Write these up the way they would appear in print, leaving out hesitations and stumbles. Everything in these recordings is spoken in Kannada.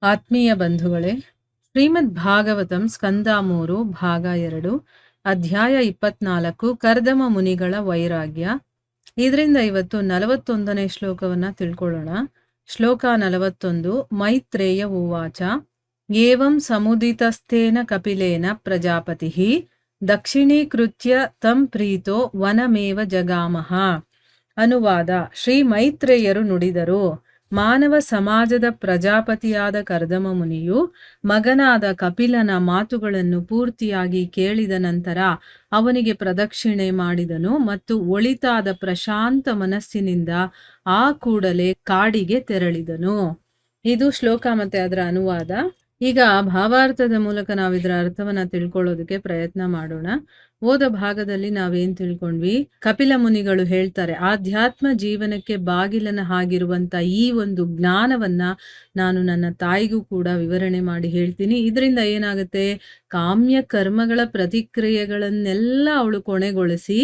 ಆತ್ಮೀಯ ಬಂಧುಗಳೇ, ಶ್ರೀಮದ್ ಭಾಗವತಂ ಸ್ಕಂದ 3 ಭಾಗ 2 ಅಧ್ಯಾಯ 24 ಕರ್ದಮ ಮುನಿಗಳ ವೈರಾಗ್ಯ. ಇದರಿಂದ ಇವತ್ತು 41ನೇ ಶ್ಲೋಕವನ್ನ ತಿಳ್ಕೊಳ್ಳೋಣ. ಶ್ಲೋಕ 41. ಮೈತ್ರೇಯ ಉವಾಚ ಏವಂ ಸಮುದಿತಸ್ಥೇನ ಕಪಿಲೇನ ಪ್ರಜಾಪತಿಃ ದಕ್ಷಿಣೀಕೃತ್ಯ ತಂ ಪ್ರೀತೋ ವನಮೇವ ಜಗಾಮಹ. ಅನುವಾದ. ಶ್ರೀ ಮೈತ್ರೇಯರು ನುಡಿದರು, ಮಾನವ ಸಮಾಜದ ಪ್ರಜಾಪತಿಯಾದ ಕರ್ದಮ ಮುನಿಯು ಮಗನಾದ ಕಪಿಲನ ಮಾತುಗಳನ್ನು ಪೂರ್ತಿಯಾಗಿ ಕೇಳಿದ ನಂತರ ಅವನಿಗೆ ಪ್ರದಕ್ಷಿಣೆ ಮಾಡಿದನು ಮತ್ತು ಒಳಿತಾದ ಪ್ರಶಾಂತ ಮನಸ್ಸಿನಿಂದ ಆ ಕೂಡಲೇ ಕಾಡಿಗೆ ತೆರಳಿದನು. ಇದು ಶ್ಲೋಕ ಮತ್ತೆ ಅದರ ಅನುವಾದ. ಈಗ ಭಾವಾರ್ಥದ ಮೂಲಕ ನಾವು ಇದರ ಅರ್ಥವನ್ನ ತಿಳ್ಕೊಳ್ಳೋದಕ್ಕೆ ಪ್ರಯತ್ನ ಮಾಡೋಣ. ಓದ ಭಾಗದಲ್ಲಿ ನಾವೇನ್ ತಿಳ್ಕೊಂಡ್ವಿ? ಕಪಿಲ ಮುನಿಗಳು ಹೇಳ್ತಾರೆ, ಆಧ್ಯಾತ್ಮ ಜೀವನಕ್ಕೆ ಬಾಗಿಲನ ಹಾಗಿರುವಂತ ಈ ಒಂದು ಜ್ಞಾನವನ್ನ ನಾನು ನನ್ನ ತಾಯಿಗೂ ಕೂಡ ವಿವರಣೆ ಮಾಡಿ ಹೇಳ್ತೀನಿ. ಇದರಿಂದ ಏನಾಗುತ್ತೆ? ಕಾಮ್ಯ ಕರ್ಮಗಳ ಪ್ರತಿಕ್ರಿಯೆಗಳನ್ನೆಲ್ಲ ಅವಳು ಕೊನೆಗೊಳಿಸಿ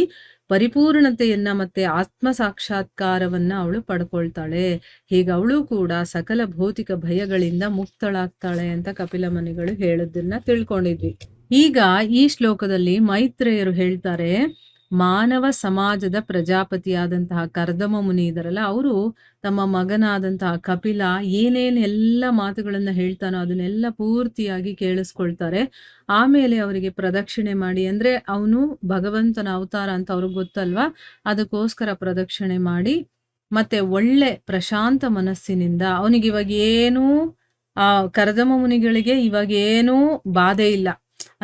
ಪರಿಪೂರ್ಣತೆಯನ್ನ ಮತ್ತೆ ಆತ್ಮ ಸಾಕ್ಷಾತ್ಕಾರವನ್ನ ಅವಳು ಪಡ್ಕೊಳ್ತಾಳೆ. ಹೀಗೆ ಅವಳು ಕೂಡ ಸಕಲ ಭೌತಿಕ ಭಯಗಳಿಂದ ಮುಕ್ತಳಾಗ್ತಾಳೆ ಅಂತ ಕಪಿಲ ಮುನಿಗಳು ಹೇಳೋದನ್ನ ತಿಳ್ಕೊಂಡಿದ್ವಿ. ಈಗ ಈ ಶ್ಲೋಕದಲ್ಲಿ ಮೈತ್ರೇಯರು ಹೇಳ್ತಾರೆ, ಮಾನವ ಸಮಾಜದ ಪ್ರಜಾಪತಿಯಾದಂತಹ ಕರ್ದಮ ಮುನಿ ಇದಾರಲ್ಲ, ಅವರು ತಮ್ಮ ಮಗನಾದಂತಹ ಕಪಿಲ ಏನೇನ್ ಎಲ್ಲ ಮಾತುಗಳನ್ನ ಹೇಳ್ತಾನೋ ಅದನ್ನೆಲ್ಲ ಪೂರ್ತಿಯಾಗಿ ಕೇಳಿಸ್ಕೊಳ್ತಾರೆ. ಆಮೇಲೆ ಅವರಿಗೆ ಪ್ರದಕ್ಷಿಣೆ ಮಾಡಿ, ಅಂದ್ರೆ ಅವನು ಭಗವಂತನ ಅವತಾರ ಅಂತ ಅವ್ರಿಗೆ ಗೊತ್ತಲ್ವಾ, ಅದಕ್ಕೋಸ್ಕರ ಪ್ರದಕ್ಷಿಣೆ ಮಾಡಿ ಮತ್ತೆ ಒಳ್ಳೆ ಪ್ರಶಾಂತ ಮನಸ್ಸಿನಿಂದ ಅವನಿಗೆ ಇವಾಗ ಏನೂ ಆ ಕರ್ದಮ ಮುನಿಗಳಿಗೆ ಇವಾಗ ಏನೂ ಬಾಧೆ ಇಲ್ಲ.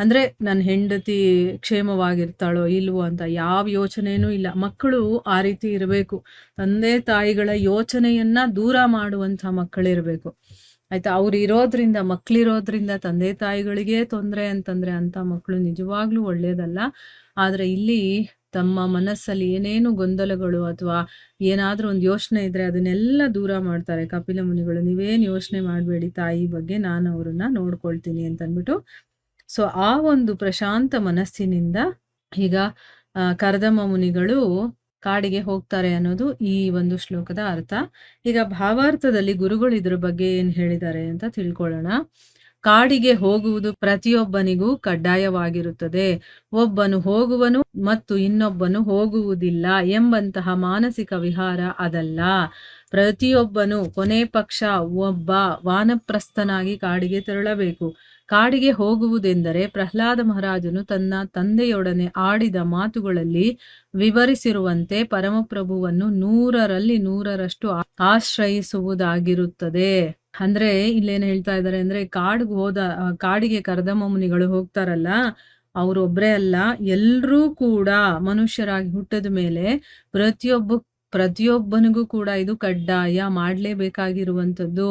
ಅಂದ್ರೆ ನನ್ನ ಹೆಂಡತಿ ಕ್ಷೇಮವಾಗಿರ್ತಾಳೋ ಇಲ್ವೋ ಅಂತ ಯಾವ ಯೋಚನೆನೂ ಇಲ್ಲ. ಮಕ್ಕಳು ಆ ರೀತಿ ಇರಬೇಕು. ತಂದೆ ತಾಯಿಗಳ ಯೋಚನೆಯನ್ನ ದೂರ ಮಾಡುವಂತ ಮಕ್ಕಳಿರ್ಬೇಕು, ಆಯ್ತಾ. ಅವ್ರು ಇರೋದ್ರಿಂದ, ಮಕ್ಳಿರೋದ್ರಿಂದ ತಂದೆ ತಾಯಿಗಳಿಗೆ ತೊಂದರೆ ಅಂತಂದ್ರೆ ಅಂತ ಮಕ್ಕಳು ನಿಜವಾಗ್ಲೂ ಒಳ್ಳೇದಲ್ಲ. ಆದ್ರೆ ಇಲ್ಲಿ ತಮ್ಮ ಮನಸ್ಸಲ್ಲಿ ಏನೇನು ಗೊಂದಲಗಳು ಅಥವಾ ಏನಾದ್ರೂ ಒಂದು ಯೋಚನೆ ಇದ್ರೆ ಅದನ್ನೆಲ್ಲ ದೂರ ಮಾಡ್ತಾರೆ ಕಪಿಲ ಮುನಿಗಳು. ನೀವೇನ್ ಯೋಚನೆ ಮಾಡಬೇಡಿ, ತಾಯಿ ಬಗ್ಗೆ ನಾನು ಅವ್ರನ್ನ ನೋಡ್ಕೊಳ್ತೀನಿ ಅಂತ ಅಂದ್ಬಿಟ್ಟು. ಸೊ ಆ ಒಂದು ಪ್ರಶಾಂತ ಮನಸ್ಸಿನಿಂದ ಈಗ ಕರ್ದಮ ಮುನಿಗಳು ಕಾಡಿಗೆ ಹೋಗ್ತಾರೆ ಅನ್ನೋದು ಈ ಒಂದು ಶ್ಲೋಕದ ಅರ್ಥ. ಈಗ ಭಾವಾರ್ಥದಲ್ಲಿ ಗುರುಗಳು ಇದ್ರ ಬಗ್ಗೆ ಏನ್ ಹೇಳಿದ್ದಾರೆ ಅಂತ ತಿಳ್ಕೊಳ್ಳೋಣ. ಕಾಡಿಗೆ ಹೋಗುವುದು ಪ್ರತಿಯೊಬ್ಬನಿಗೂ ಕಡ್ಡಾಯವಾಗಿರುತ್ತದೆ. ಒಬ್ಬನು ಹೋಗುವನು ಮತ್ತು ಇನ್ನೊಬ್ಬನು ಹೋಗುವುದಿಲ್ಲ ಎಂಬಂತಹ ಮಾನಸಿಕ ವಿಹಾರ ಅದಲ್ಲ. ಪ್ರತಿಯೊಬ್ಬನು ಕೊನೆ ಪಕ್ಷ ಒಬ್ಬ ವಾನಪ್ರಸ್ಥನಾಗಿ ಕಾಡಿಗೆ ತೆರಳಬೇಕು. ಕಾಡಿಗೆ ಹೋಗುವುದೆಂದರೆ ಪ್ರಹ್ಲಾದ ಮಹಾರಾಜನು ತನ್ನ ತಂದೆಯೊಡನೆ ಆಡಿದ ಮಾತುಗಳಲ್ಲಿ ವಿವರಿಸಿರುವಂತೆ ಪರಮಪ್ರಭುವನ್ನು 100ರಲ್ಲಿ 100ರಷ್ಟು ಆಶ್ರಯಿಸುವುದಾಗಿರುತ್ತದೆ. ಅಂದ್ರೆ ಇಲ್ಲೇನ್ ಹೇಳ್ತಾ ಇದ್ದಾರೆ ಅಂದ್ರೆ, ಕಾಡಿಗೆ ಕರ್ದಮ ಮುನಿಗಳು ಹೋಗ್ತಾರಲ್ಲ, ಅವ್ರೊಬ್ರೇ ಅಲ್ಲ, ಎಲ್ರೂ ಕೂಡ ಮನುಷ್ಯರಾಗಿ ಹುಟ್ಟಿದ ಮೇಲೆ ಪ್ರತಿಯೊಬ್ಬನಿಗೂ ಕೂಡ ಇದು ಕಡ್ಡಾಯ ಮಾಡಲೇಬೇಕಾಗಿರುವಂಥದ್ದು.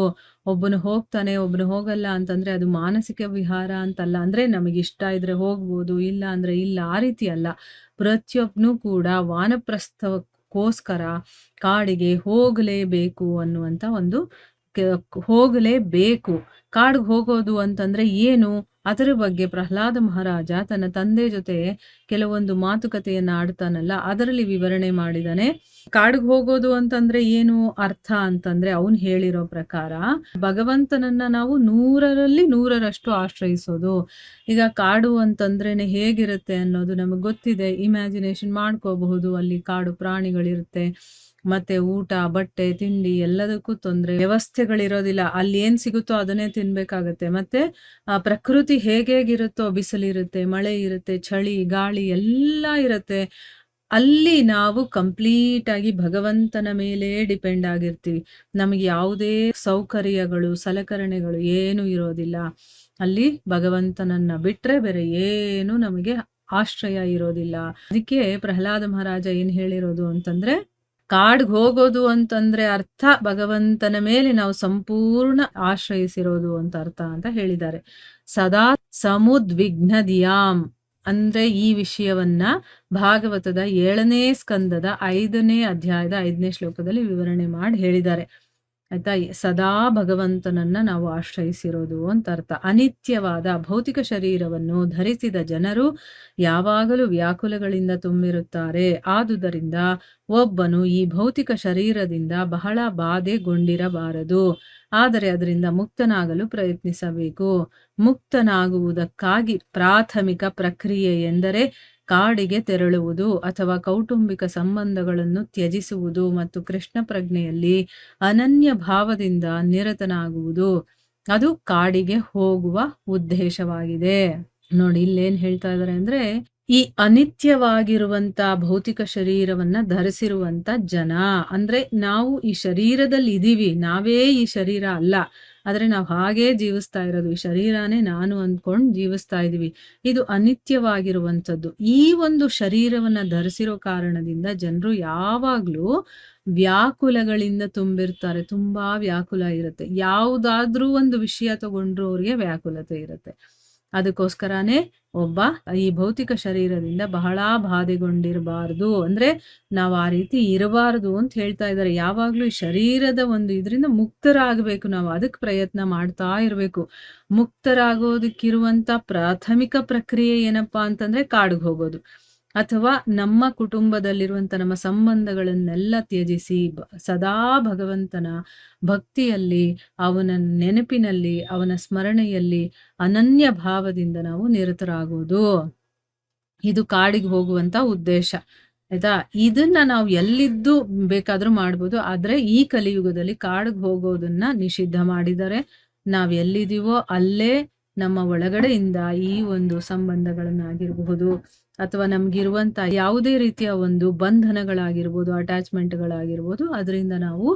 ಒಬ್ಬನು ಹೋಗ್ತಾನೆ ಒಬ್ಬನು ಹೋಗಲ್ಲ ಅಂತಂದ್ರೆ ಅದು ಮಾನಸಿಕ ವಿಹಾರ ಅಂತಲ್ಲ. ಅಂದ್ರೆ ನಮಗಿಷ್ಟ ಇದ್ರೆ ಹೋಗ್ಬೋದು, ಇಲ್ಲ ಅಂದ್ರೆ ಇಲ್ಲ, ಆ ರೀತಿ ಅಲ್ಲ. ಪ್ರತಿಯೊಬ್ಬನು ಕೂಡ ವಾನಪ್ರಸ್ಥಕ್ಕೋಸ್ಕರ ಕಾಡಿಗೆ ಹೋಗಲೇಬೇಕು ಅನ್ನುವಂತ ಒಂದು ಹೋಗಲೇಬೇಕು. ಕಾಡಿಗೆ ಹೋಗೋದು ಅಂತಂದ್ರೆ ಏನು, ಅದರ ಬಗ್ಗೆ ಪ್ರಹ್ಲಾದ ಮಹಾರಾಜ ತನ್ನ ತಂದೆ ಜೊತೆ ಕೆಲವೊಂದು ಮಾತುಕತೆಯನ್ನ ಆಡ್ತಾನಲ್ಲ, ಅದರಲ್ಲಿ ವಿವರಣೆ ಮಾಡಿದಾನೆ. ಕಾಡಿಗೆ ಹೋಗೋದು ಅಂತಂದ್ರೆ ಏನು ಅರ್ಥ ಅಂತಂದ್ರೆ, ಅವನು ಹೇಳಿರೋ ಪ್ರಕಾರ ಭಗವಂತನನ್ನ ನಾವು 100ರಲ್ಲಿ 100ರಷ್ಟು ಆಶ್ರಯಿಸೋದು. ಈಗ ಕಾಡು ಅಂತಂದ್ರೇನೆ ಹೇಗಿರುತ್ತೆ ಅನ್ನೋದು ನಮಗೆ ಗೊತ್ತಿದೆ, ಇಮ್ಯಾಜಿನೇಷನ್ ಮಾಡ್ಕೋಬಹುದು. ಅಲ್ಲಿ ಕಾಡು ಪ್ರಾಣಿಗಳಿರುತ್ತೆ, ಮತ್ತೆ ಊಟ ಬಟ್ಟೆ ತಿಂಡಿ ಎಲ್ಲದಕ್ಕೂ ತೊಂದರೆ, ವ್ಯವಸ್ಥೆಗಳಿರೋದಿಲ್ಲ. ಅಲ್ಲಿ ಏನ್ ಸಿಗುತ್ತೋ ಅದನ್ನೇ ತಿನ್ಬೇಕಾಗತ್ತೆ. ಮತ್ತೆ ಪ್ರಕೃತಿ ಹೇಗಿರುತ್ತೋ, ಬಿಸಿಲಿರುತ್ತೆ, ಮಳೆ ಇರುತ್ತೆ, ಚಳಿ ಗಾಳಿ ಎಲ್ಲ ಇರುತ್ತೆ. ಅಲ್ಲಿ ನಾವು ಕಂಪ್ಲೀಟ್ ಆಗಿ ಭಗವಂತನ ಮೇಲೆ ಡಿಪೆಂಡ್ ಆಗಿರ್ತೀವಿ. ನಮಗೆ ಯಾವುದೇ ಸೌಕರ್ಯಗಳು ಸಲಕರಣೆಗಳು ಏನು ಇರೋದಿಲ್ಲ. ಅಲ್ಲಿ ಭಗವಂತನನ್ನ ಬಿಟ್ರೆ ಬೇರೆ ಏನು ನಮಗೆ ಆಶ್ರಯ ಇರೋದಿಲ್ಲ. ಅದಕ್ಕೆ ಪ್ರಹ್ಲಾದ ಮಹಾರಾಜ ಏನ್ ಹೇಳಿರೋದು ಅಂತಂದ್ರೆ, ಕಾಡ್ಗೆ ಹೋಗೋದು ಅಂತಂದ್ರೆ ಅರ್ಥ ಭಗವಂತನ ಮೇಲೆ ನಾವು ಸಂಪೂರ್ಣ ಆಶ್ರಯಿಸಿರೋದು ಅಂತ ಅರ್ಥ ಅಂತ ಹೇಳಿದ್ದಾರೆ. ಸದಾ ಸಮುದ್ವಿಗ್ನದಿಯಾಂ ಅಂದ್ರೆ ಈ ವಿಷಯವನ್ನ ಭಾಗವತದ 7ನೇ ಸ್ಕಂದದ 5ನೇ ಅಧ್ಯಾಯದ 5ನೇ ಶ್ಲೋಕದಲ್ಲಿ ವಿವರಣೆ ಮಾಡಿ ಹೇಳಿದ್ದಾರೆ, ಆಯ್ತಾ. ಸದಾ ಭಗವಂತನನ್ನ ನಾವು ಆಶ್ರಯಿಸಿರೋದು ಅಂತ ಅರ್ಥ. ಅನಿತ್ಯವಾದ ಭೌತಿಕ ಶರೀರವನ್ನು ಧರಿಸಿದ ಜನರು ಯಾವಾಗಲೂ ವ್ಯಾಕುಲಗಳಿಂದ ತುಂಬಿರುತ್ತಾರೆ. ಆದುದರಿಂದ ಒಬ್ಬನು ಈ ಭೌತಿಕ ಶರೀರದಿಂದ ಬಹಳ ಬಾಧೆಗೊಂಡಿರಬಾರದು. ಆದರೆ ಅದರಿಂದ ಮುಕ್ತನಾಗಲು ಪ್ರಯತ್ನಿಸಬೇಕು. ಮುಕ್ತನಾಗುವುದಕ್ಕಾಗಿ ಪ್ರಾಥಮಿಕ ಪ್ರಕ್ರಿಯೆ ಎಂದರೆ ಕಾಡಿಗೆ ತೆರಳುವುದು ಅಥವಾ ಕೌಟುಂಬಿಕ ಸಂಬಂಧಗಳನ್ನು ತ್ಯಜಿಸುವುದು ಮತ್ತು ಕೃಷ್ಣ ಪ್ರಜ್ಞೆಯಲ್ಲಿ ಅನನ್ಯ ಭಾವದಿಂದ ನಿರತನಾಗುವುದು. ಅದು ಕಾಡಿಗೆ ಹೋಗುವ ಉದ್ದೇಶವಾಗಿದೆ. ನೋಡಿ ಇಲ್ಲೇನ್ ಹೇಳ್ತಾ ಇದ್ದಾರೆ ಅಂದ್ರೆ, ಈ ಅನಿತ್ಯವಾಗಿರುವಂತ ಭೌತಿಕ ಶರೀರವನ್ನ ಧರಿಸಿರುವಂತ ಜನ, ಅಂದ್ರೆ ನಾವು ಈ ಶರೀರದಲ್ಲಿ ಇದೀವಿ, ನಾವೇ ಈ ಶರೀರ ಅಲ್ಲ, ಆದ್ರೆ ನಾವು ಹಾಗೇ ಜೀವಿಸ್ತಾ ಇರೋದು, ಈ ಶರೀರನೇ ನಾನು ಅಂದ್ಕೊಂಡು ಜೀವಿಸ್ತಾ ಇದೀವಿ. ಇದು ಅನಿತ್ಯವಾಗಿರುವಂಥದ್ದು. ಈ ಒಂದು ಶರೀರವನ್ನ ಧರಿಸಿರೋ ಕಾರಣದಿಂದ ಜನರು ಯಾವಾಗ್ಲೂ ವ್ಯಾಕುಲಗಳಿಂದ ತುಂಬಿರ್ತಾರೆ. ತುಂಬಾ ವ್ಯಾಕುಲ ಇರುತ್ತೆ. ಯಾವುದಾದ್ರೂ ಒಂದು ವಿಷಯ ತಗೊಂಡ್ರು ಅವ್ರಿಗೆ ವ್ಯಾಕುಲತೆ ಇರುತ್ತೆ. ಅದಕ್ಕೋಸ್ಕರನೇ ಒಬ್ಬ ಈ ಭೌತಿಕ ಶರೀರದಿಂದ ಬಹಳ ಬಾಧೆಗೊಂಡಿರಬಾರ್ದು, ಅಂದ್ರೆ ನಾವು ಆ ರೀತಿ ಇರಬಾರ್ದು ಅಂತ ಹೇಳ್ತಾ ಇದ್ದಾರೆ. ಯಾವಾಗ್ಲೂ ಈ ಶರೀರದ ಒಂದು ಇದರಿಂದ ಮುಕ್ತರಾಗಬೇಕು, ನಾವು ಅದಕ್ಕೆ ಪ್ರಯತ್ನ ಮಾಡ್ತಾ ಇರಬೇಕು. ಮುಕ್ತರಾಗೋದಕ್ಕಿರುವಂತ ಪ್ರಾಥಮಿಕ ಪ್ರಕ್ರಿಯೆ ಏನಪ್ಪಾ ಅಂತಂದ್ರೆ ಕಾಡಿಗೆ ಹೋಗೋದು, ಅಥವಾ ನಮ್ಮ ಕುಟುಂಬದಲ್ಲಿರುವಂತ ನಮ್ಮ ಸಂಬಂಧಗಳನ್ನೆಲ್ಲ ತ್ಯಜಿಸಿ ಸದಾ ಭಗವಂತನ ಭಕ್ತಿಯಲ್ಲಿ, ಅವನ ನೆನಪಿನಲ್ಲಿ, ಅವನ ಸ್ಮರಣೆಯಲ್ಲಿ ಅನನ್ಯ ಭಾವದಿಂದ ನಾವು ನಿರತರಾಗುವುದು. ಇದು ಕಾಡಿಗೆ ಹೋಗುವಂತ ಉದ್ದೇಶ, ಆಯ್ತಾ? ಇದನ್ನ ನಾವು ಎಲ್ಲಿದ್ದು ಬೇಕಾದ್ರೂ ಮಾಡ್ಬೋದು, ಆದ್ರೆ ಈ ಕಲಿಯುಗದಲ್ಲಿ ಕಾಡಿಗೆ ಹೋಗೋದನ್ನ ನಿಷಿದ್ಧ ಮಾಡಿದ್ದಾರೆ. ನಾವ್ ಎಲ್ಲಿದೀವೋ ಅಲ್ಲೇ ನಮ್ಮ ಒಳಗಡೆಯಿಂದ ಈ ಒಂದು ಸಂಬಂಧಗಳನ್ನಾಗಿರಬಹುದು, ಅಥವಾ ನಮ್ಗಿರುವಂತ ಯಾವುದೇ ರೀತಿಯ ಒಂದು ಬಂಧನಗಳಾಗಿರ್ಬೋದು, ಅಟ್ಯಾಚ್ಮೆಂಟ್ಗಳಾಗಿರ್ಬೋದು, ಅದರಿಂದ ನಾವು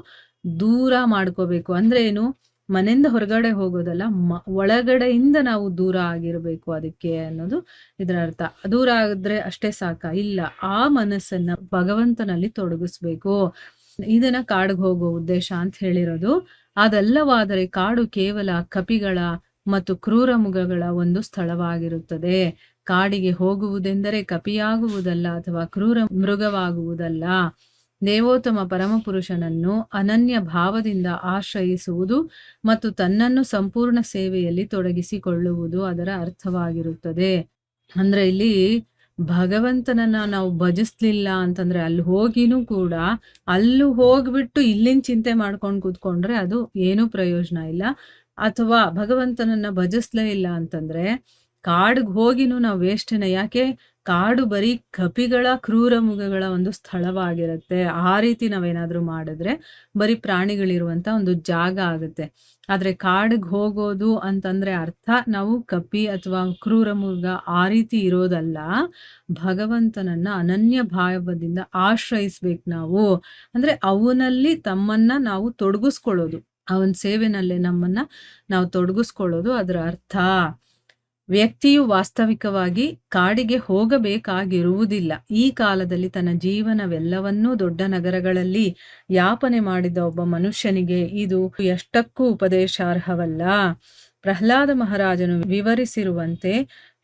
ದೂರ ಮಾಡ್ಕೋಬೇಕು. ಅಂದ್ರೆ ಏನು, ಮನೆಯಿಂದ ಹೊರಗಡೆ ಹೋಗೋದಲ್ಲ, ಒಳಗಡೆಯಿಂದ ನಾವು ದೂರ ಆಗಿರ್ಬೇಕು ಅದಕ್ಕೆ ಅನ್ನೋದು ಇದರ ಅರ್ಥ. ದೂರ ಆಗಿದ್ರೆ ಅಷ್ಟೇ ಸಾಕ, ಇಲ್ಲ, ಆ ಮನಸ್ಸನ್ನ ಭಗವಂತನಲ್ಲಿ ತೊಡಗಿಸ್ಬೇಕು. ಇದನ್ನ ಕಾಡಿಗೆ ಹೋಗೋ ಉದ್ದೇಶ ಅಂತ ಹೇಳಿರೋದು. ಅದಲ್ಲವಾದರೆ ಕಾಡು ಕೇವಲ ಕಪಿಗಳ ಮತ್ತು ಕ್ರೂರ ಮೃಗಗಳ ಒಂದು ಸ್ಥಳವಾಗಿರುತ್ತದೆ. ಕಾಡಿಗೆ ಹೋಗುವುದೆಂದರೆ ಕಪಿಯಾಗುವುದಲ್ಲ ಅಥವಾ ಕ್ರೂರ ಮೃಗವಾಗುವುದಲ್ಲ. ದೇವೋತ್ತಮ ಪರಮಪುರುಷನನ್ನು ಅನನ್ಯ ಭಾವದಿಂದ ಆಶ್ರಯಿಸುವುದು ಮತ್ತು ತನ್ನನ್ನು ಸಂಪೂರ್ಣ ಸೇವೆಯಲ್ಲಿ ತೊಡಗಿಸಿಕೊಳ್ಳುವುದು ಅದರ ಅರ್ಥವಾಗಿರುತ್ತದೆ. ಅಂದ್ರೆ ಇಲ್ಲಿ ಭಗವಂತನನ್ನ ನಾವು ಭಜಿಸ್ಲಿಲ್ಲ ಅಂತಂದ್ರೆ, ಅಲ್ಲಿ ಹೋಗಿನೂ ಕೂಡ ಅಲ್ಲೂ ಹೋಗ್ಬಿಟ್ಟು ಇಲ್ಲಿನ ಚಿಂತೆ ಮಾಡ್ಕೊಂಡು ಕೂತ್ಕೊಂಡ್ರೆ ಅದು ಏನೂ ಪ್ರಯೋಜನ ಇಲ್ಲ. ಅಥವಾ ಭಗವಂತನನ್ನ ಭಜಿಸ್ಲೇ ಇಲ್ಲ ಅಂತಂದ್ರೆ ಕಾಡಿಗೆ ಹೋಗಿನೂ ನಾವು ವೇಸ್ಟೇನೆ. ಯಾಕೆ? ಕಾಡು ಬರೀ ಕಪಿಗಳ ಕ್ರೂರ ಮೃಗಗಳ ಒಂದು ಸ್ಥಳವಾಗಿರುತ್ತೆ. ಆ ರೀತಿ ನಾವೇನಾದ್ರೂ ಮಾಡಿದ್ರೆ ಬರೀ ಪ್ರಾಣಿಗಳಿರುವಂತ ಒಂದು ಜಾಗ ಆಗುತ್ತೆ. ಆದ್ರೆ ಕಾಡಿಗೆ ಹೋಗೋದು ಅಂತಂದ್ರೆ ಅರ್ಥ ನಾವು ಕಪಿ ಅಥವಾ ಕ್ರೂರ ಮೃಗ ಆ ರೀತಿ ಇರೋದಲ್ಲ. ಭಗವಂತನನ್ನ ಅನನ್ಯ ಭಾವದಿಂದ ಆಶ್ರಯಿಸ್ಬೇಕು ನಾವು. ಅಂದ್ರೆ ಅವನಲ್ಲಿ ತಮ್ಮನ್ನ ನಾವು ತೊಡಗಿಸ್ಕೊಳ್ಳೋದು, ಅವನ ಸೇವೆನಲ್ಲೇ ನಮ್ಮನ್ನ ನಾವು ತೊಡಗಿಸ್ಕೊಳ್ಳೋದು ಅದರ ಅರ್ಥ. ವ್ಯಕ್ತಿಯು ವಾಸ್ತವಿಕವಾಗಿ ಕಾಡಿಗೆ ಹೋಗಬೇಕಾಗಿರುವುದಿಲ್ಲ. ಈ ಕಾಲದಲ್ಲಿ ತನ್ನ ಜೀವನವೆಲ್ಲವನ್ನೂ ದೊಡ್ಡ ನಗರಗಳಲ್ಲಿ ಯಾಪನೆ ಮಾಡಿದ ಒಬ್ಬ ಮನುಷ್ಯನಿಗೆ ಇದು ಎಷ್ಟಕ್ಕೂ ಉಪದೇಶಾರ್ಹವಲ್ಲ. ಪ್ರಹ್ಲಾದ ಮಹಾರಾಜನು ವಿವರಿಸಿರುವಂತೆ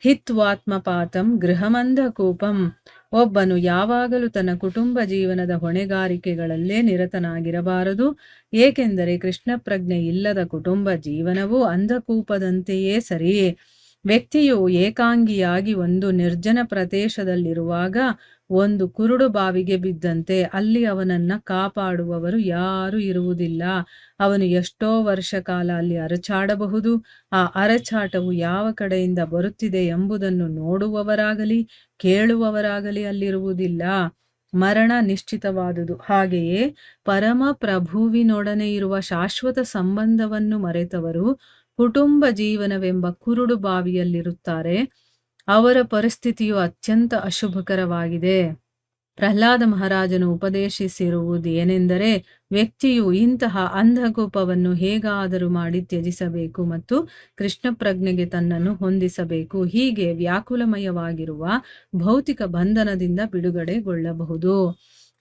ಹಿತ್ವಾತ್ಮಪಾತಂ ಗೃಹಮಂಧಕೂಪಂ. ಒಬ್ಬನು ಯಾವಾಗಲೂ ತನ್ನ ಕುಟುಂಬ ಜೀವನದ ಹೊಣೆಗಾರಿಕೆಗಳಲ್ಲೇ ನಿರತನಾಗಿರಬಾರದು. ಏಕೆಂದರೆ ಕೃಷ್ಣ ಪ್ರಜ್ಞೆ ಇಲ್ಲದ ಕುಟುಂಬ ಜೀವನವು ಅಂಧಕೂಪದಂತೆಯೇ ಸರಿ. ವ್ಯಕ್ತಿಯು ಏಕಾಂಗಿಯಾಗಿ ಒಂದು ನಿರ್ಜನ ಪ್ರದೇಶದಲ್ಲಿರುವಾಗ ಒಂದು ಕುರುಡು ಬಾವಿಗೆ ಬಿದ್ದಂತೆ. ಅಲ್ಲಿ ಅವನನ್ನ ಕಾಪಾಡುವವರು ಯಾರೂ ಇರುವುದಿಲ್ಲ. ಅವನು ಎಷ್ಟೋ ವರ್ಷ ಕಾಲ ಅಲ್ಲಿ ಅರಚಾಡಬಹುದು. ಆ ಅರಚಾಟವು ಯಾವ ಕಡೆಯಿಂದ ಬರುತ್ತಿದೆ ಎಂಬುದನ್ನು ನೋಡುವವರಾಗಲಿ ಕೇಳುವವರಾಗಲಿ ಅಲ್ಲಿರುವುದಿಲ್ಲ. ಮರಣ ನಿಶ್ಚಿತವಾದುದು. ಹಾಗೆಯೇ ಪರಮ ಪ್ರಭುವಿನೊಡನೆ ಇರುವ ಶಾಶ್ವತ ಸಂಬಂಧವನ್ನು ಮರೆತವರು ಕುಟುಂಬ ಜೀವನವೆಂಬ ಕುರುಡು ಬಾವಿಯಲ್ಲಿರುತ್ತಾರೆ. ಅವರ ಪರಿಸ್ಥಿತಿಯು ಅತ್ಯಂತ ಅಶುಭಕರವಾಗಿದೆ. ಪ್ರಹ್ಲಾದ ಮಹಾರಾಜನು ಉಪದೇಶಿಸಿರುವುದು ಏನೆಂದರೆ, ವ್ಯಕ್ತಿಯು ಇಂತಹ ಅಂಧಕೂಪವನ್ನು ಹೇಗಾದರೂ ಮಾಡಿ ತ್ಯಜಿಸಬೇಕು ಮತ್ತು ಕೃಷ್ಣ ಪ್ರಜ್ಞೆಗೆ ತನ್ನನ್ನು ಹೊಂದಿಸಬೇಕು. ಹೀಗೆ ವ್ಯಾಕುಲಮಯವಾಗಿರುವ ಭೌತಿಕ ಬಂಧನದಿಂದ ಬಿಡುಗಡೆಗೊಳ್ಳಬಹುದು.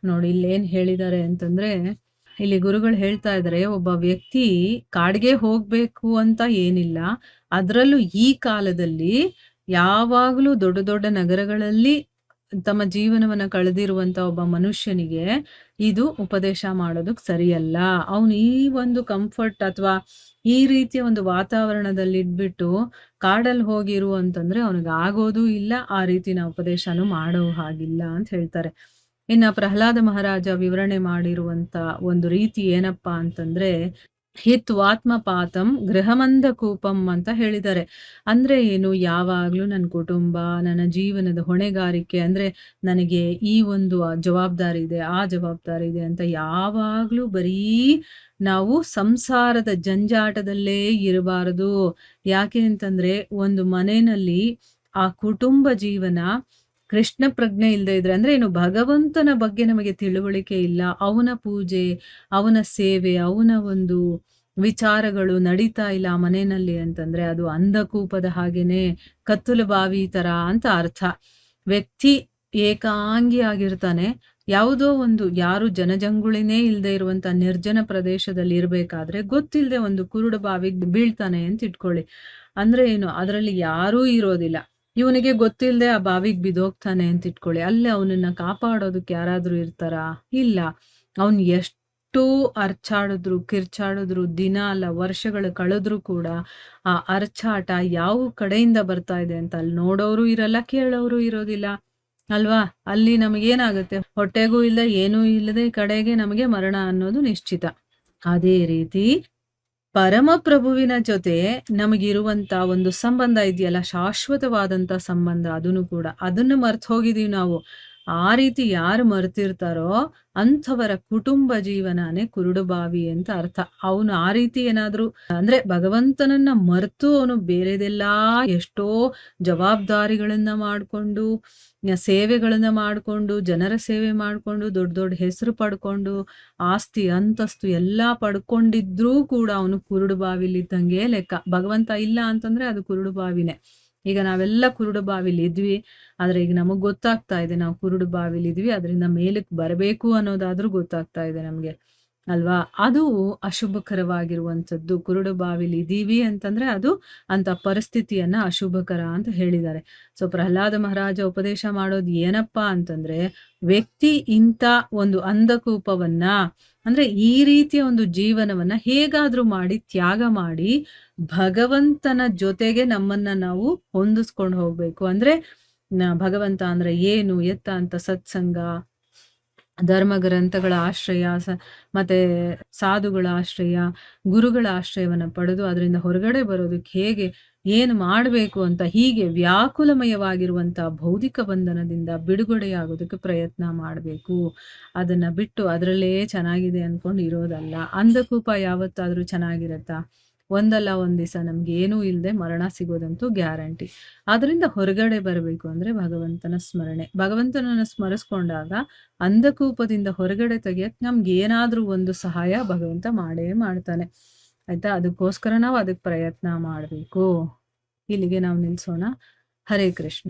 ನೋಡಿ ಇಲ್ಲೇನ್ ಹೇಳಿದ್ದಾರೆ ಅಂತಂದ್ರೆ, ಇಲ್ಲಿ ಗುರುಗಳು ಹೇಳ್ತಾ ಇದ್ದಾರೆ, ಒಬ್ಬ ವ್ಯಕ್ತಿ ಕಾಡಿಗೆ ಹೋಗ್ಬೇಕು ಅಂತ ಏನಿಲ್ಲ. ಅದರಲ್ಲೂ ಈ ಕಾಲದಲ್ಲಿ ಯಾವಾಗಲೂ ದೊಡ್ಡ ದೊಡ್ಡ ನಗರಗಳಲ್ಲಿ ತಮ್ಮ ಜೀವನವನ್ನ ಕಳೆದಿರುವಂತ ಒಬ್ಬ ಮನುಷ್ಯನಿಗೆ ಇದು ಉಪದೇಶ ಮಾಡೋದಕ್ಕೆ ಸರಿಯಲ್ಲ. ಅವನು ಈ ಒಂದು ಕಂಫರ್ಟ್ ಅಥವಾ ಈ ರೀತಿಯ ಒಂದು ವಾತಾವರಣದಲ್ಲಿ ಇದ್ಬಿಟ್ಟು ಕಾಡಲ್ಲಿ ಹೋಗಿರು ಅಂತಂದ್ರೆ ಅವನಿಗೆ ಆಗೋದು ಇಲ್ಲ. ಆ ರೀತಿ ನಾವು ಉಪದೇಶನೂ ಮಾಡೋ ಹಾಗಿಲ್ಲ ಅಂತ ಹೇಳ್ತಾರೆ. ಇನ್ನ ಪ್ರಹ್ಲಾದ ಮಹಾರಾಜ ವಿವರಣೆ ಮಾಡಿರುವಂತ ಒಂದು ರೀತಿ ಏನಪ್ಪಾ ಅಂತಂದ್ರೆ, ಹಿತ್ವಾತ್ಮಪಾತಂ ಗೃಹಮಂದಕೂಪಂ ಅಂತ ಹೇಳಿದ್ದಾರೆ. ಅಂದ್ರೆ ಏನು? ಯಾವಾಗ್ಲೂ ನನ್ನ ಕುಟುಂಬ, ನನ್ನ ಜೀವನದ ಹೊಣೆಗಾರಿಕೆ ಅಂದ್ರೆ ನನಗೆ ಈ ಒಂದು ಜವಾಬ್ದಾರಿ ಇದೆ, ಆ ಜವಾಬ್ದಾರಿ ಇದೆ ಅಂತ ಯಾವಾಗ್ಲೂ ಬರೀ ನಾವು ಸಂಸಾರದ ಜಂಜಾಟದಲ್ಲೇ ಇರಬಾರದು. ಯಾಕೆ ಅಂತಂದ್ರೆ ಒಂದು ಮನೆಯಲ್ಲಿ ಆ ಕುಟುಂಬ ಜೀವನ ಕೃಷ್ಣ ಪ್ರಜ್ಞೆ ಇಲ್ದೇ ಇದ್ರೆ ಅಂದ್ರೆ ಏನು? ಭಗವಂತನ ಬಗ್ಗೆ ನಮಗೆ ತಿಳುವಳಿಕೆ ಇಲ್ಲ. ಅವನ ಪೂಜೆ, ಅವನ ಸೇವೆ, ಅವನ ಒಂದು ವಿಚಾರಗಳು ನಡೀತಾ ಇಲ್ಲ ಆ ಮನೆಯಲ್ಲಿ ಅಂತಂದ್ರೆ ಅದು ಅಂಧಕೂಪದ ಹಾಗೇನೆ ಕತ್ತಲು ಬಾವಿ ತರ ಅಂತ ಅರ್ಥ. ವ್ಯಕ್ತಿ ಏಕಾಂಗಿ ಆಗಿರ್ತಾನೆ. ಯಾವುದೋ ಒಂದು ಯಾರು ಜನಜಂಗುಳಿನೇ ಇಲ್ದೇ ಇರುವಂತ ನಿರ್ಜನ ಪ್ರದೇಶದಲ್ಲಿ ಇರ್ಬೇಕಾದ್ರೆ ಗೊತ್ತಿಲ್ಲದೆ ಒಂದು ಕುರುಡು ಬಾವಿಗೆ ಬೀಳ್ತಾನೆ ಅಂತ ಇಟ್ಕೊಳ್ಳಿ. ಅಂದ್ರೆ ಏನು? ಅದರಲ್ಲಿ ಯಾರೂ ಇರೋದಿಲ್ಲ. ಇವನಿಗೆ ಗೊತ್ತಿಲ್ಲದೆ ಆ ಬಾವಿಗೆ ಬಿದ್ದೋಗ್ತಾನೆ ಅಂತ ಇಟ್ಕೊಳ್ಳಿ. ಅಲ್ಲಿ ಅವನನ್ನ ಕಾಪಾಡೋದಕ್ಕೆ ಯಾರಾದ್ರೂ ಇರ್ತಾರಾ? ಇಲ್ಲ. ಅವನ್ ಎಷ್ಟು ಅರ್ಚಾಡಿದ್ರು, ಕಿರ್ಚಾಡಿದ್ರು, ದಿನ ಅಲ್ಲ ವರ್ಷಗಳು ಕಳೆದ್ರು ಕೂಡ ಆ ಅರ್ಚಾಟ ಯಾವ ಕಡೆಯಿಂದ ಬರ್ತಾ ಇದೆ ಅಂತ ಅಲ್ಲಿ ನೋಡೋರು ಇರಲ್ಲ, ಕೇಳೋರು ಇರೋದಿಲ್ಲ ಅಲ್ವಾ? ಅಲ್ಲಿ ನಮಗೇನಾಗುತ್ತೆ? ಹೊಟ್ಟೆಗೂ ಇಲ್ಲ, ಏನೂ ಇಲ್ಲದೆ ಕಡೆಗೆ ನಮಗೆ ಮರಣ ಅನ್ನೋದು ನಿಶ್ಚಿತ. ಅದೇ ರೀತಿ ಪರಮಪ್ರಭುವಿನ ಜೊತೆ ನಮಗಿರುವಂತ ಒಂದು ಸಂಬಂಧ ಇದೆಯಲ್ಲ, ಶಾಶ್ವತವಾದಂತ ಸಂಬಂಧ ಅದನ್ನು ಕೂಡ. ಅದನ್ನು ಮರ್ತ್ ಹೋಗಿದೀವಿ ನಾವು. ಆ ರೀತಿ ಯಾರು ಮರ್ತಿರ್ತಾರೋ ಅಂಥವರ ಕುಟುಂಬ ಜೀವನನೇ ಕುರುಡುಬಾವಿ ಅಂತ ಅರ್ಥ. ಅವನು ಆ ರೀತಿ ಏನಾದ್ರೂ ಅಂದ್ರೆ ಭಗವಂತನನ್ನ ಮರ್ತು ಅವನು ಬೇರೆದೆಲ್ಲಾ ಎಷ್ಟೋ ಜವಾಬ್ದಾರಿಗಳನ್ನ ಮಾಡ್ಕೊಂಡು, ಸೇವೆಗಳನ್ನ ಮಾಡ್ಕೊಂಡು, ಜನರ ಸೇವೆ ಮಾಡ್ಕೊಂಡು, ದೊಡ್ಡ ದೊಡ್ಡ ಹೆಸರು ಪಡ್ಕೊಂಡು, ಆಸ್ತಿ ಅಂತಸ್ತು ಎಲ್ಲಾ ಪಡ್ಕೊಂಡಿದ್ರೂ ಕೂಡ ಅವನು ಕುರುಡು ಬಾವಿಲಿದ್ದಂಗೆ ಲೆಕ್ಕ. ಭಗವಂತ ಇಲ್ಲ ಅಂತಂದ್ರೆ ಅದು ಕುರುಡು ಬಾವಿನೇ. ಈಗ ನಾವೆಲ್ಲ ಕುರುಡು ಬಾವಿಲಿ ಇದ್ವಿ. ಆದ್ರೆ ಈಗ ನಮಗ್ ಗೊತ್ತಾಗ್ತಾ ಇದೆ ನಾವು ಕುರುಡು ಬಾವಿಲಿ ಇದ್ವಿ, ಅದರಿಂದ ಮೇಲಕ್ಕೆ ಬರಬೇಕು ಅನ್ನೋದಾದ್ರೂ ಗೊತ್ತಾಗ್ತಾ ಇದೆ ನಮ್ಗೆ ಅಲ್ವಾ? ಅದು ಅಶುಭಕರವಾಗಿರುವಂಥದ್ದು. ಕುರುಡು ಬಾವಿಲಿ ಇದೀವಿ ಅಂತಂದ್ರೆ ಅದು ಅಂತ ಪರಿಸ್ಥಿತಿಯನ್ನ ಅಶುಭಕರ ಅಂತ ಹೇಳಿದ್ದಾರೆ. ಸೊ ಪ್ರಹ್ಲಾದ ಮಹಾರಾಜ ಉಪದೇಶ ಮಾಡೋದು ಏನಪ್ಪಾ ಅಂತಂದ್ರೆ, ವ್ಯಕ್ತಿ ಇಂಥ ಒಂದು ಅಂಧಕೂಪವನ್ನ ಅಂದ್ರೆ ಈ ರೀತಿಯ ಒಂದು ಜೀವನವನ್ನ ಹೇಗಾದ್ರೂ ಮಾಡಿ ತ್ಯಾಗ ಮಾಡಿ ಭಗವಂತನ ಜೊತೆಗೆ ನಮ್ಮನ್ನ ನಾವು ಹೊಂದಿಸ್ಕೊಂಡು ಹೋಗ್ಬೇಕು. ಅಂದ್ರೆ ಭಗವಂತ ಅಂದ್ರೆ ಏನು ಎತ್ತ ಅಂತ ಸತ್ಸಂಗ, ಧರ್ಮ ಗ್ರಂಥಗಳ ಆಶ್ರಯ, ಮತ್ತೆ ಸಾಧುಗಳ ಆಶ್ರಯ, ಗುರುಗಳ ಆಶ್ರಯವನ್ನ ಪಡೆದು ಅದರಿಂದ ಹೊರಗಡೆ ಬರೋದಕ್ಕೆ ಹೇಗೆ ಏನು ಮಾಡಬೇಕು ಅಂತ ಹೀಗೆ ವ್ಯಾಕುಲಮಯವಾಗಿರುವಂತ ಭೌತಿಕ ಬಂಧನದಿಂದ ಬಿಡುಗಡೆಯಾಗೋದಕ್ಕೆ ಪ್ರಯತ್ನ ಮಾಡಬೇಕು. ಅದನ್ನ ಬಿಟ್ಟು ಅದರಲ್ಲೇ ಚೆನ್ನಾಗಿದೆ ಅನ್ಕೊಂಡು ಇರೋದಲ್ಲ. ಅಂಧಕೂಪ ಯಾವತ್ತಾದ್ರೂ ಚೆನ್ನಾಗಿರತ್ತಾ? ಒಂದಲ್ಲ ಒಂದ್ ದಿವಸ ನಮ್ಗೆ ಏನೂ ಇಲ್ಲದೆ ಮರಣ ಸಿಗೋದಂತೂ ಗ್ಯಾರಂಟಿ. ಅದರಿಂದ ಹೊರಗಡೆ ಬರಬೇಕು ಅಂದ್ರೆ ಭಗವಂತನ ಸ್ಮರಣೆ. ಭಗವಂತನನ್ನ ಸ್ಮರಿಸ್ಕೊಂಡಾಗ ಅಂಧಕೂಪದಿಂದ ಹೊರಗಡೆ ತೆಗಿಯಕ್ ನಮ್ಗೆ ಏನಾದ್ರೂ ಒಂದು ಸಹಾಯ ಭಗವಂತ ಮಾಡೇ ಮಾಡ್ತಾನೆ. ಆಯ್ತಾ? ಅದಕ್ಕೋಸ್ಕರ ನಾವು ಅದಕ್ಕೆ ಪ್ರಯತ್ನ ಮಾಡಬೇಕು. ಇಲ್ಲಿಗೆ ನಾವು ನಿಲ್ಸೋಣ. ಹರೇ ಕೃಷ್ಣ.